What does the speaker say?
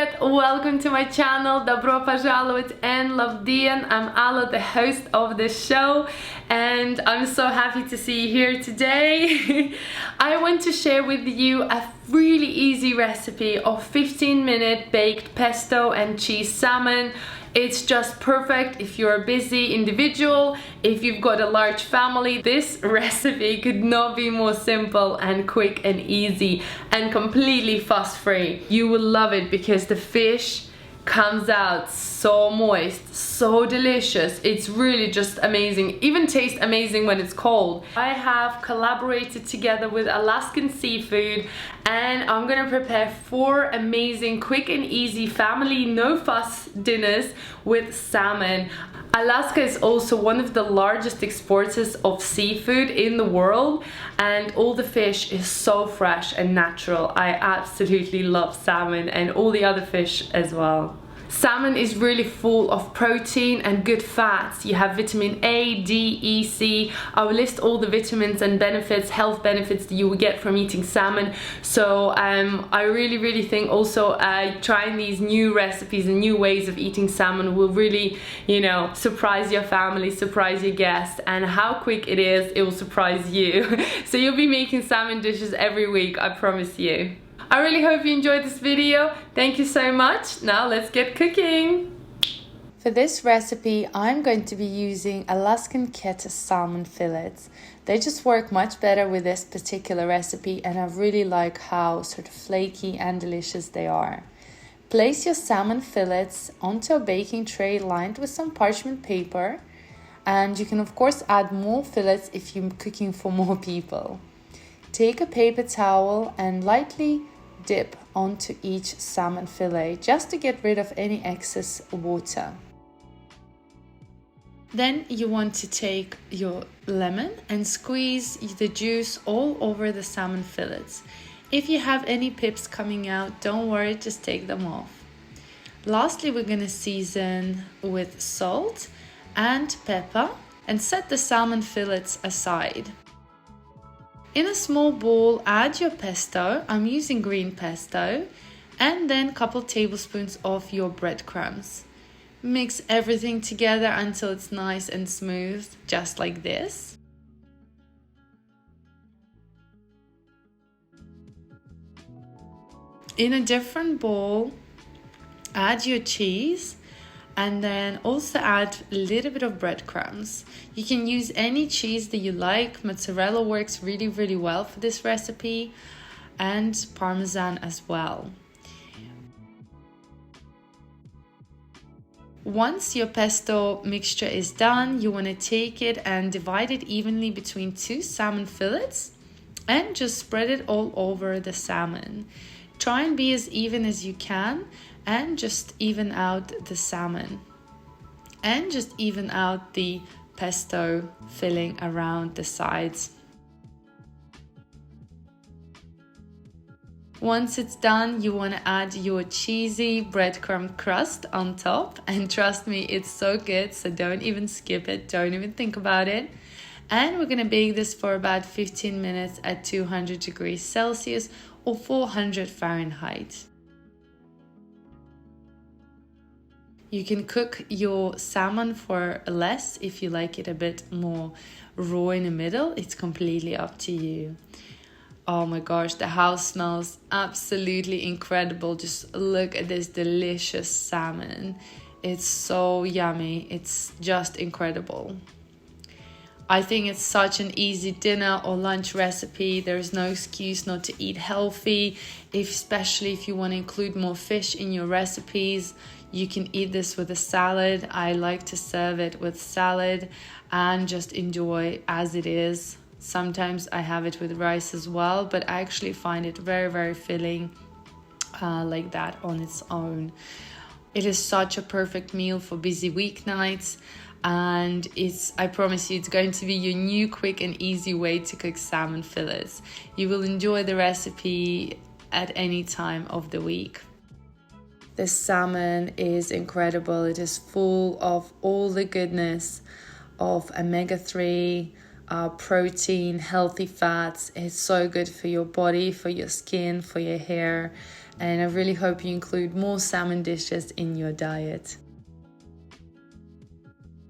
Привет! Welcome to my channel. Добро пожаловать and Lovdian. I'm Alla, the host of the show, and I'm so happy to see you here today. I want to share with you a really easy recipe of 15-minute baked pesto and cheese salmon. It's just perfect if you're a busy individual, if you've got a large family. This recipe could not be more simple and quick and easy and completely fuss-free. You will love it because the fish comes out so moist, so delicious. It's really just amazing. Even tastes amazing when it's cold. I have collaborated together with Alaskan Seafood, and I'm gonna prepare 4 amazing, quick and easy family no fuss dinners with salmon. Alaska is also one of the largest exporters of seafood in the world, and all the fish is so fresh and natural. I absolutely love salmon and all the other fish as well. Salmon is really full of protein and good fats. You have vitamin A, D, E, C. I will list all the vitamins and benefits, health benefits that you will get from eating salmon. So I really think also trying these new recipes and new ways of eating salmon will really, you know, surprise your family, surprise your guests, and how quick it is, it will surprise you. So you'll be making salmon dishes every week, I promise you. I really hope you enjoyed this video. Thank you so much. Now let's get cooking. For this recipe, I'm going to be using Alaskan ket salmon fillets. They just work much better with this particular recipe, and I really like how sort of flaky and delicious they are. Place your salmon fillets onto a baking tray lined with some parchment paper, and you can of course add more fillets if you're cooking for more people. Take a paper towel and lightly dip onto each salmon fillet just to get rid of any excess water. Then you want to take your lemon and squeeze the juice all over the salmon fillets. If you have any pips coming out, don't worry, just take them off. Lastly, we're going to season with salt and pepper and set the salmon fillets aside. In a small bowl, add your pesto. I'm using green pesto, and then a couple tablespoons of your breadcrumbs. Mix everything together until it's nice and smooth, just like this. In a different bowl, add your cheese, and then also add a little bit of breadcrumbs. You can use any cheese that you like. Mozzarella works really well for this recipe, and Parmesan as well. Once your pesto mixture is done, you want to take it and divide it evenly between 2 salmon fillets and just spread it all over the salmon. Try and be as even as you can, and just even out the salmon and just even out the pesto filling around the sides. Once it's done, you want to add your cheesy breadcrumb crust on top, and trust me, it's so good, so don't even skip it, don't even think about it. And we're going to bake this for about 15 minutes at 200 degrees Celsius or 400 Fahrenheit. You can cook your salmon for less if you like it a bit more raw in the middle. It's completely up to you. Oh my gosh, the house smells absolutely incredible. Just look at this delicious salmon. It's so yummy. It's just incredible. I think it's such an easy dinner or lunch recipe. There's no excuse not to eat healthy, especially if you want to include more fish in your recipes. You can eat this with a salad. I like to serve it with salad and just enjoy as it is. Sometimes I have it with rice as well, but I actually find it very filling like that on its own. It is such a perfect meal for busy weeknights, and I promise you, it's going to be your new quick and easy way to cook salmon fillets. You will enjoy the recipe at any time of the week. This salmon is incredible. It is full of all the goodness of omega-3, protein, healthy fats. It's so good for your body, for your skin, for your hair. And I really hope you include more salmon dishes in your diet.